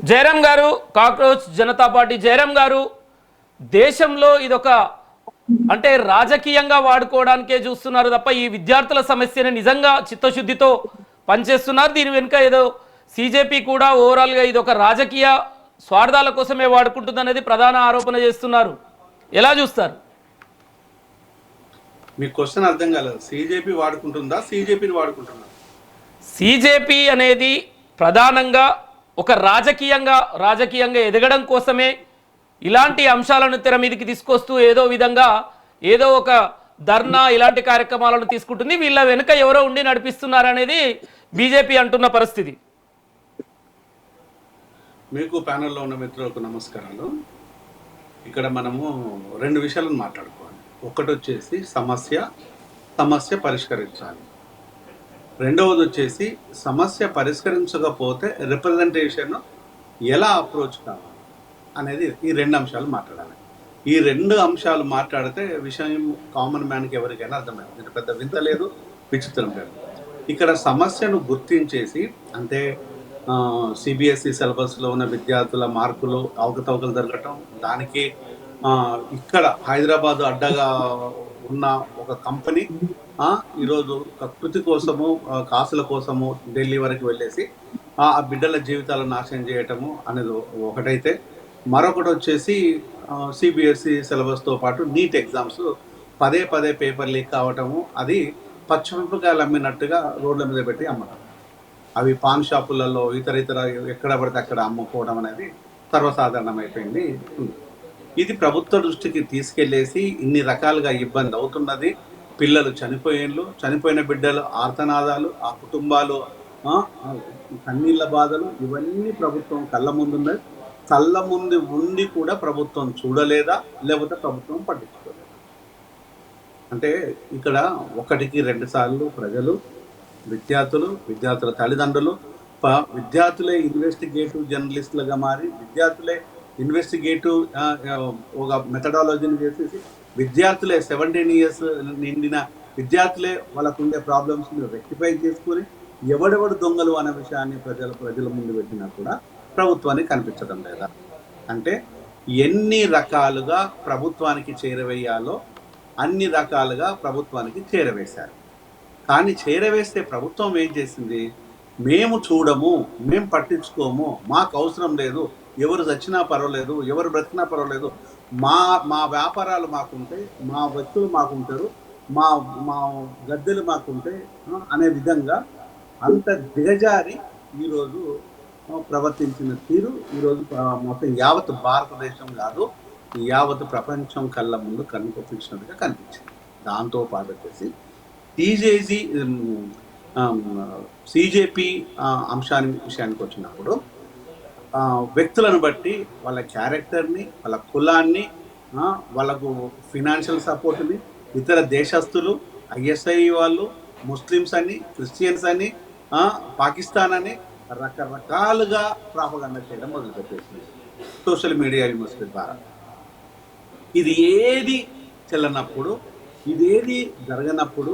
జయరాం గారు, cockroach Janata party Jayaram గారు, దేశంలో ఇదొక అంటే రాజకీయంగా వాడుకోవడానికే చూస్తున్నారు తప్ప ఈ విద్యార్థుల సమస్యని నిజంగా చిత్తశుద్ధితో పనిచేస్తున్నారు. దీని వెనుక ఏదో సీజేపీ కూడా ఓవరాల్గా ఇది ఒక రాజకీయ స్వార్థాల కోసమే వాడుకుంటుంది అనేది ప్రధాన ఆరోపణ చేస్తున్నారు. ఎలా చూస్తారు? మీ క్వశ్చన్ అర్థం కాలేదు. సీజేపీ వాడుకుంటుందా, సీజేపీని వాడుకుంటుందా? సీజేపీ అనేది ప్రధానంగా ఒక రాజకీయంగా ఎదగడం కోసమే ఇలాంటి అంశాలను తెర మీదకి తీసుకొస్తూ ఏదో ఒక ధర్నా ఇలాంటి కార్యక్రమాలను తీసుకుంటుంది. వీళ్ళ వెనుక ఎవరో ఉండి నడిపిస్తున్నారనేది బీజేపీ అంటున్న పరిస్థితి. మీకు ప్యానెల్లో ఉన్న మిత్రులకు నమస్కారాలు. ఇక్కడ మనము రెండు విషయాలను మాట్లాడుకోవాలి. ఒకటి వచ్చేసి సమస్య పరిష్కరించాలి. రెండవది వచ్చేసి సమస్య పరిష్కరించకపోతే రిప్రజెంటేషన్ ఎలా అప్రోచ్ కావాలి అనేది ఈ రెండు అంశాలు మాట్లాడాలి. ఈ రెండు అంశాలు మాట్లాడితే విషయం కామన్ మ్యాన్కి ఎవరికైనా అర్థమైంది. దీని పెద్ద వింత లేదు, విచిత్రం లేదు. ఇక్కడ సమస్యను గుర్తించేసి అంటే సిబిఎస్ఈ సిలబస్లో ఉన్న విద్యార్థుల మార్కులు అవకతవకలు జరగటం, దానికి ఇక్కడ హైదరాబాద్ అడ్డగా ఉన్న ఒక కంపెనీ ఈరోజు కకృతి కోసము కాసుల కోసము ఢిల్లీ వరకు వెళ్ళేసి ఆ బిడ్డల జీవితాలను నాశనం చేయటము అనేది ఒకటైతే, మరొకటి వచ్చేసి సిబిఎస్ఈ సిలబస్తో పాటు నీట్ ఎగ్జామ్స్ పదే పేపర్ లీక్ కావటము, అది పచ్చిమిరపకాయలు అమ్మినట్టుగా రోడ్ల మీద పెట్టి అమ్మటం, అవి పాన్ షాపులలో ఇతర ఎక్కడ పడితే అక్కడ అమ్ముకోవడం అనేది సర్వసాధారణమైపోయింది. ఇది ప్రభుత్వ దృష్టికి తీసుకెళ్లేసి ఇన్ని రకాలుగా ఇబ్బంది అవుతున్నది. పిల్లలు చనిపోయిన బిడ్డలు ఆర్తనాదాలు, ఆ కుటుంబాలు కన్నీళ్ళ బాధలు, ఇవన్నీ ప్రభుత్వం కళ్ళ ముందున్నది. కళ్ళ ముందు ఉండి కూడా ప్రభుత్వం చూడలేదా, లేకపోతే ప్రభుత్వం పట్టించుకోలేదా? అంటే ఇక్కడ ఒకటికి రెండు సార్లు ప్రజలు, విద్యార్థుల తల్లిదండ్రులు, విద్యార్థులే ఇన్వెస్టిగేటివ్ జర్నలిస్టులుగా మారి విద్యార్థులే ఇన్వెస్టిగేటివ్ ఒక మెథడాలజీని చేసేసి విద్యార్థులే 17 years నిండిన విద్యార్థులే వాళ్ళకు ఉండే ప్రాబ్లమ్స్ని రెక్టిఫై చేసుకుని ఎవడెవడు దొంగలు అనే విషయాన్ని ప్రజల ముందు పెట్టినా కూడా ప్రభుత్వానికి కనిపించడం లేదా? అంటే ఎన్ని రకాలుగా ప్రభుత్వానికి చేరవేయాలో అన్ని రకాలుగా ప్రభుత్వానికి చేరవేశారు. కానీ చేరవేస్తే ప్రభుత్వం ఏం చేసింది? మేము చూడము, మేము పట్టించుకోము, మాకు అవసరం లేదు, ఎవరు చచ్చినా పర్వాలేదు, ఎవరు బ్రతికినా పర్వాలేదు, మా వ్యాపారాలు మాకుంటాయి, మా వ్యక్తులు మాకుంటారు, మా గద్దెలు మాకుంటాయి అనే విధంగా అంత దిగజారి ఈరోజు ప్రవర్తించిన తీరు ఈరోజు మొత్తం యావత్ భారతదేశం కాదు, యావత్ ప్రపంచం కళ్ళ ముందు కనిపించినట్టుగా కనిపించింది. దాంతోపాటు వచ్చేసి సిజేపీ విషయానికి వచ్చినప్పుడు వ్యక్తులను బట్టి వాళ్ళ క్యారెక్టర్ని, వాళ్ళ కులాన్ని, వాళ్ళకు ఫినాన్షియల్ సపోర్ట్ని ఇతర దేశస్తులు, ఐఎస్ఐ వాళ్ళు, ముస్లిమ్స్ అని, క్రిస్టియన్స్ అని, పాకిస్తాన్ అని రకరకాలుగా ప్రాపగండా చేయడం మొదలుపెట్టేసింది సోషల్ మీడియా యూనివర్సిటీ ద్వారా. ఇది ఏది చెల్లనప్పుడు, ఇదేది జరగనప్పుడు,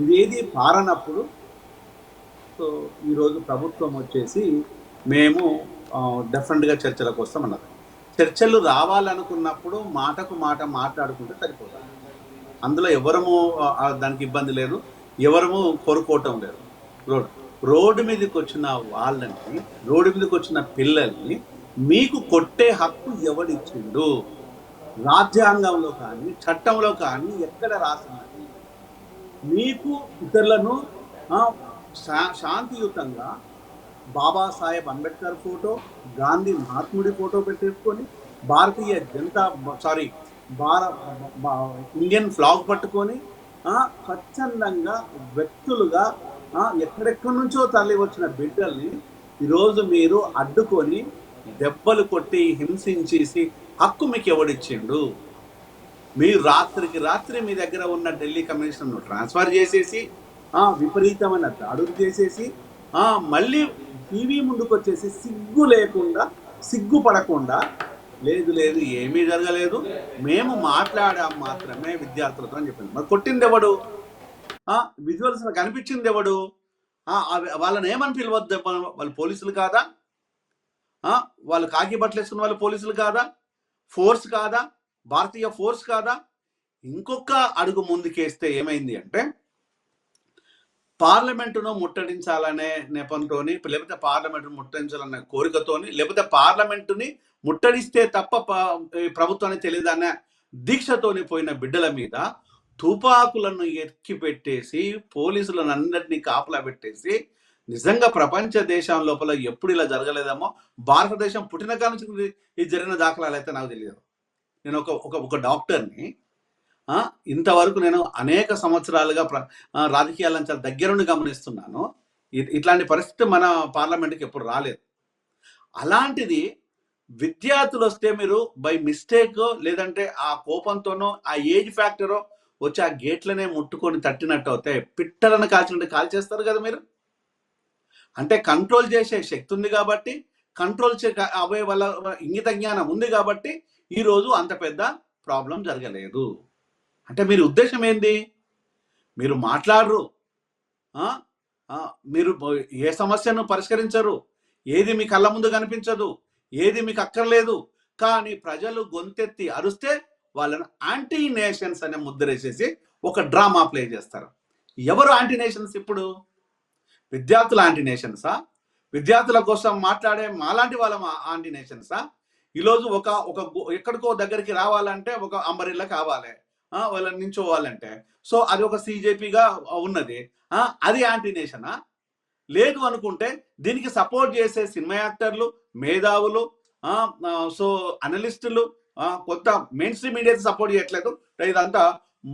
ఇదేది పారనప్పుడు సో ఈరోజు ప్రభుత్వం వచ్చేసి మేము డెఫినెట్గా చర్చలకు వస్తామన్నది. చర్చలు రావాలనుకున్నప్పుడు మాటకు మాట మాట్లాడుకుంటే సరిపోతుంది. అందులో ఎవరము దానికి ఇబ్బంది లేదు, ఎవరము కోరుకోవటం లేదు. రోడ్డు మీదకి వచ్చిన వాళ్ళని, రోడ్డు మీదకి వచ్చిన పిల్లల్ని మీకు కొట్టే హక్కు ఎవడిచ్చిండు? రాజ్యాంగంలో కానీ చట్టంలో కానీ ఎక్కడ రాసినది? మీకు ఇతరులను శాంతియుతంగా బాబాసాహెబ్ అంబేద్కర్ ఫోటో, గాంధీ మహాత్ముడి ఫోటో పెట్టేసుకొని ఇండియన్ ఫ్లాగ్ పట్టుకొని స్వచ్ఛందంగా వ్యక్తులుగా ఎక్కడెక్కడి నుంచో తరలి వచ్చిన బిడ్డల్ని ఈరోజు మీరు అడ్డుకొని దెబ్బలు కొట్టి హింసించేసి హక్కు మీకు ఎవడిచ్చిండు? మీరు రాత్రికి రాత్రి మీ దగ్గర ఉన్న ఢిల్లీ కమిషన్ను ట్రాన్స్ఫర్ చేసేసి విపరీతమైన దాడులు చేసేసి మళ్ళీ టీవీ ముందుకు వచ్చేసి సిగ్గుపడకుండా లేదు ఏమీ జరగలేదు, మేము మాట్లాడాం మాత్రమే విద్యార్థులతో అని చెప్పింది. మరి కొట్టింది ఎవడు? విజువల్స్ కనిపించింది ఎవడు? వాళ్ళని ఏమని పిలవద్దు? వాళ్ళు పోలీసులు కాదా? వాళ్ళు కాకి బట్టలు వేసుకున్న వాళ్ళు పోలీసులు కాదా? ఫోర్స్ కాదా? భారతీయ ఫోర్స్ కాదా? ఇంకొక అడుగు ముందుకేస్తే ఏమైంది అంటే పార్లమెంటును ముట్టడించాలనే నెపంతోని, లేకపోతే పార్లమెంటును ముట్టడించాలనే కోరికతోని, లేకపోతే పార్లమెంటుని ముట్టడిస్తే తప్ప ప్రభుత్వానికి తెలియదనే దీక్షతోని పోయిన బిడ్డల మీద తుపాకులను ఎక్కి పెట్టేసి పోలీసులను అందరినీ కాపలా పెట్టేసి నిజంగా ప్రపంచ దేశం లోపల ఎప్పుడు ఇలా జరగలేదేమో. భారతదేశం పుట్టిన కాడ నుంచి ఇది జరిగిన దాఖలాలు అయితే నాకు తెలియదు. నేను ఒక డాక్టర్ని, ఇంతవరకు నేను అనేక సంవత్సరాలుగా రాజకీయాలను చాలా దగ్గరుండి గమనిస్తున్నాను. ఇట్లాంటి పరిస్థితి మన పార్లమెంట్కి ఎప్పుడు రాలేదు. అలాంటిది విద్యార్థులు వస్తే మీరు బై మిస్టేక్ లేదంటే ఆ కోపంతోనో ఆ ఏజ్ ఫ్యాక్టరో వచ్చి ఆ గేట్లనే ముట్టుకొని తట్టినట్టు అవుతే పిట్టలను కాల్చినట్టు కాల్చేస్తారు కదా మీరు. అంటే కంట్రోల్ చేసే శక్తి ఉంది కాబట్టి, కంట్రోల్ అవే వాళ్ళ ఇంగిత జ్ఞానం ఉంది కాబట్టి ఈరోజు అంత పెద్ద ప్రాబ్లం జరగలేదు. అంటే మీరు ఉద్దేశం ఏంది? మీరు మాట్లాడరు, మీరు ఏ సమస్యను పరిష్కరించరు, ఏది మీ కళ్ళ ముందు కనిపించదు, ఏది మీకు అక్కర్లేదు. కానీ ప్రజలు గొంతెత్తి అరుస్తే వాళ్ళని యాంటీ నేషన్స్ అనే ముద్రేసేసి ఒక డ్రామా ప్లే చేస్తారు. ఎవరు యాంటీ నేషన్స్? ఇప్పుడు విద్యార్థుల యాంటీ నేషన్సా? విద్యార్థుల కోసం మాట్లాడే మాలాంటి వాళ్ళ యాంటీ నేషన్సా? ఈరోజు ఒక ఎక్కడికో దగ్గరికి రావాలంటే ఒక అంబరిల్లా కావాలి, వాళ్ళని నించోవాలంటే. సో అది ఒక CJPగా ఉన్నది, అది యాంటీ నేషనా? లేదు అనుకుంటే దీనికి సపోర్ట్ చేసే సినిమా యాక్టర్లు, మేధావులు, సో అనలిస్టులు, కొత్త మెయిన్ స్ట్రీమ్ మీడియా సపోర్ట్ చేయట్లేదు. ఇదంతా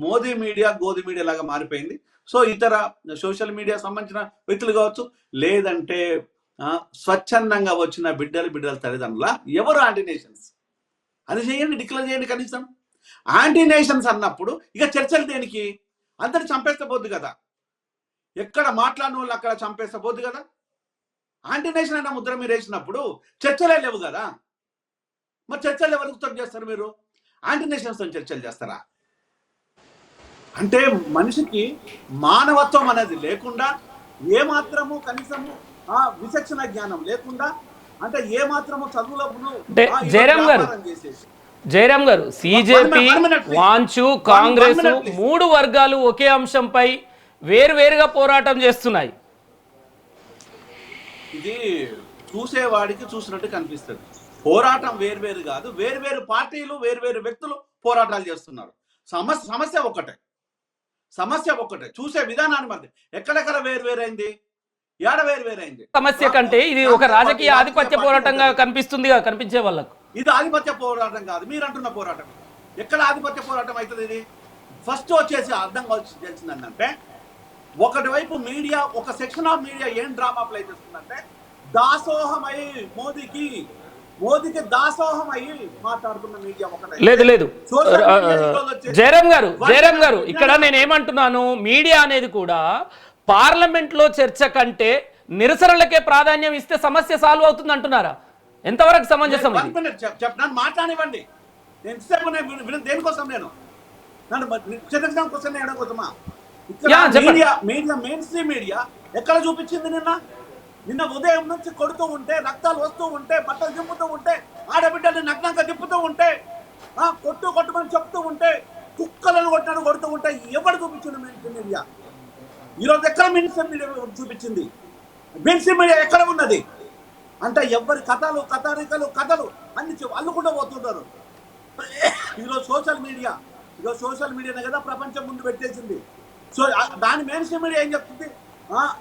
మోదీ మీడియా, గోధి మీడియా లాగా మారిపోయింది. సో ఇతర సోషల్ మీడియా సంబంధించిన వ్యక్తులు కావచ్చు, లేదంటే స్వచ్ఛందంగా వచ్చిన బిడ్డల తల్లిదండ్రుల ఎవరు యాంటీ నేషన్స్? అది చేయండి, డిక్లేర్ చేయండి కనీసం. యాంటీ నేషన్స్ అన్నప్పుడు ఇక చర్చలు దేనికి? అందరు చంపేస్తే పోద్దు కదా, ఎక్కడ మాట్లాడిన వాళ్ళు అక్కడ చంపేస్తే పోద్దు కదా. యాంటీ నేషన్ అన్న ముద్ర మీరు వేసినప్పుడు చర్చలే లేవు కదా. మరి చర్చలు ఎవరితో చేస్తారు మీరు? యాంటీ నేషన్స్తో చర్చలు చేస్తారా? అంటే మనిషికి మానవత్వం అనేది లేకుండా, ఏమాత్రము కనీసము విచక్షణ జ్ఞానం లేకుండా, అంటే ఏమాత్రము చదువులను జయరాం గారు CJP, వాంచు, కాంగ్రెస్ మూడు వర్గాలు ఒకే అంశంపై వేరువేరుగా పోరాటం చేస్తున్నాయి. ఇది చూసేవాడికి చూసినట్టు కనిపిస్తుంది. పోరాటం వేరువేరు కాదు, వేరువేరు పార్టీలు, వేరువేరు వ్యక్తులు పోరాటాలు చేస్తున్నారు. సమస్య ఒక్కటే, చూసే విధానాన్ని మరి ఎక్కడెక్కడ వేరువేరైంది, ఏడ వేరువేరైంది. సమస్య కంటే ఇది ఒక రాజకీయ ఆధిపత్య పోరాటంగా కనిపిస్తుంది, కనిపించే వాళ్ళకు. ఇది ఆధిపత్య పోరాటం కాదు, మీరు అంటున్న పోరాటం. ఎక్కడ ఆధిపత్య పోరాటం అవుతుంది? ఇది ఫస్ట్ వచ్చేసి అర్థం తెలిసిందంటే, ఒకటి వైపు మీడియా, ఒక సెక్షన్ ఆఫ్ మీడియా ఏం డ్రామా ప్లే చేస్తుందంటే, దాసోహమై మోదీకి దాసోహం అయ్యి మాట్లాడుతున్న మీడియా ఒకటే. లేదు జయరాం గారు ఇక్కడ నేను ఏమంటున్నాను, మీడియా అనేది కూడా పార్లమెంట్ లో చర్చ కంటే నిరసనలకే ప్రాధాన్యం ఇస్తే సమస్య సాల్వ్ అవుతుంది అంటున్నారా? ఎంతవరకు సమంజసం? నన్ను మాట్లాడివ్వండి. నేను దేనికోసం, నేను కోసం మీడియా మెయిన్ స్ట్రీమ్ మీడియా ఎక్కడ చూపించింది? నిన్న ఉదయం నుంచి కొడుతూ ఉంటే, రక్తాలు వస్తూ ఉంటే, బట్టలు దింపుతూ ఉంటే, ఆడబిడ్డల్ని నగ్నంగా తిప్పుతూ ఉంటే, కొట్టుమని చెప్తూ ఉంటే, కుక్కలను కొడుతూ ఉంటే ఎవరు చూపించింది మెయిన్ స్ట్రీమ్ మీడియా? ఈరోజు ఎక్కడ మెయిన్ స్ట్రీమ్ మీడియా చూపించింది? మెయిన్ స్ట్రీమ్ మీడియా ఎక్కడ ఉన్నది? అంటే ఎవరి కథలు అన్ని అల్లుకుంటూ పోతుంటారు. ఈరోజు సోషల్ మీడియానే కదా ప్రపంచం ముందు పెట్టేసింది. సో దాని మెయిన్ స్ట్రీమ్ మీడియా ఏం చెప్తుంది?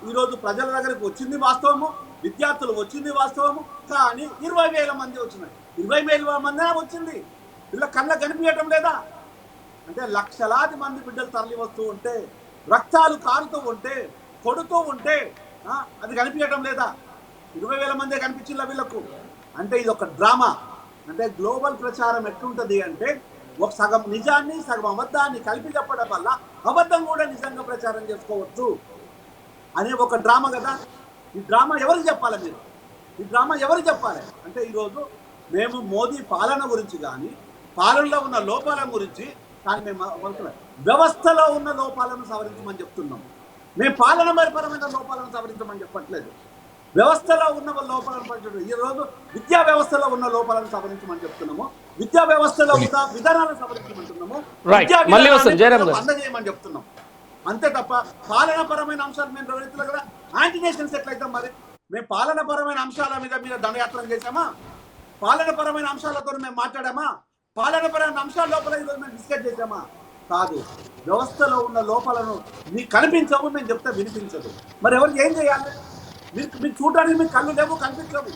ఈరోజు ప్రజల దగ్గరికి వచ్చింది వాస్తవము, విద్యార్థులు వచ్చింది వాస్తవము, కానీ 20,000 మంది వచ్చినాయి. 20,000 మంది వచ్చింది, ఇలా కళ్ళ కనిపించటం లేదా? అంటే లక్షలాది మంది బిడ్డలు తరలి వస్తూ ఉంటే, రక్తాలు కారుతూ ఉంటే, కొడుతూ ఉంటే అది కనిపించటం లేదా? 20,000 మందే కనిపించిందా వీళ్ళకు? అంటే ఇది ఒక డ్రామా. అంటే గ్లోబల్ ప్రచారం ఎట్లుంటుంది అంటే, ఒక సగం నిజాన్ని సగం అబద్ధాన్ని కలిపి చెప్పడం వల్ల అబద్ధం కూడా నిజంగా ప్రచారం చేసుకోవచ్చు అనే ఒక డ్రామా కదా. ఈ డ్రామా ఎవరికి చెప్పాలి? మీరు ఈ డ్రామా ఎవరికి చెప్పాలి అంటే, ఈరోజు మేము మోదీ పాలన గురించి కానీ, పాలనలో ఉన్న లోపాల గురించి కానీ మేము వ్యవస్థలో ఉన్న లోపాలను సవరించమని చెప్తున్నాము. మేము పాలన పరమైన లోపాలను సవరించమని చెప్పట్లేదు. వ్యవస్థలో ఉన్న లోపాలను పంచడం. ఈ రోజు విద్యా వ్యవస్థలో ఉన్న లోపాలను సవరించమని చెప్తున్నాము, విద్యా వ్యవస్థలో ఉన్న విధానాలను సవరించమంటున్నాము, విద్యా విధానాన్ని అందజేయమని చెప్తున్నాం. అంతే తప్ప పాలనాపరమైన అంశాలు మేము రైతులు కదా యాంటీ నేషనల్స్ ఎట్లయితే మరి మేము పాలనాపరమైన అంశాల మీద దండయాత్ర చేశామా? పాలనాపరమైన అంశాలతో మేము మాట్లాడామా? పాలనాపరమైన అంశాల లోపల ఈరోజు మేము డిస్కస్ చేశామా? కాదు. వ్యవస్థలో ఉన్న లోపాలను మీకు కనిపించవు, మేము చెప్తే వినిపించదు. మరి ఎవరు ఏం చేయాలి? మీరు చూడడానికి మీకు కళ్ళు లేవు, కనిపించవు,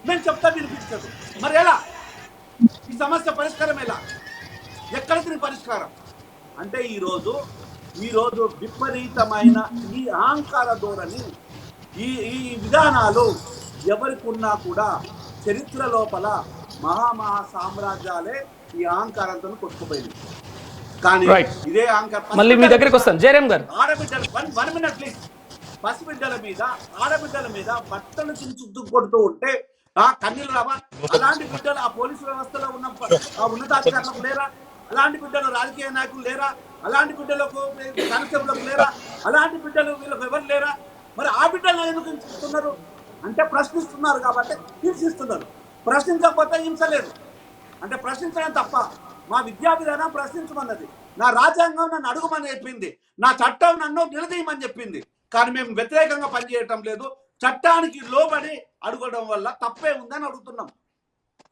మేము చెప్తా వినిపించదు. మరి ఎలా ఈ సమస్య పరిష్కారం? ఎలా ఎక్కడ తిరిగి పరిష్కారం అంటే ఈరోజు విపరీతమైన ఈ అహంకార ధోరణి, ఈ విధానాలు ఎవరికి ఉన్నా కూడా చరిత్ర లోపల మహా సామ్రాజ్యాలే ఈ అహంకారంతో కొట్టుకుపోయింది. కానీ ఇదే అహంకారం మళ్ళీ మీ దగ్గరికి వస్తాను జయరామ్ గారు. ఆడబిడ్డలు 1 minute ప్లీజ్. పసిబిడ్డల మీద ఆడబిడ్డల మీద బట్టలు చించుతూ కొడుతూ ఉంటే కన్నీళ్ళు రావా? అలాంటి బిడ్డలు ఆ పోలీసు వ్యవస్థలో ఉన్న ఉన్నతాధికారులకు లేరా? అలాంటి బిడ్డలు రాజకీయ నాయకులు లేరా? అలాంటి బిడ్డలకు కానిస్టేబుల్లకు లేరా? అలాంటి బిడ్డలు వీళ్ళకు ఎవరు లేరా? మరి ఆ బిడ్డలు ఎందుకు హింసిస్తున్నారు అంటే ప్రశ్నిస్తున్నారు కాబట్టి హింసిస్తున్నారు. ప్రశ్నించకపోతే హింస లేదు అంటే ప్రశ్నించడం తప్ప. మా విద్యా విధానం ప్రశ్నించమన్నది, నా రాజ్యాంగం నన్ను అడుగుమని చెప్పింది, నా చట్టం నన్ను నిలదీయమని చెప్పింది. కానీ మేము వ్యతిరేకంగా పనిచేయటం లేదు, చట్టానికి లోబడి అడగడం వల్ల తప్పే ఉందని అడుగుతున్నాం.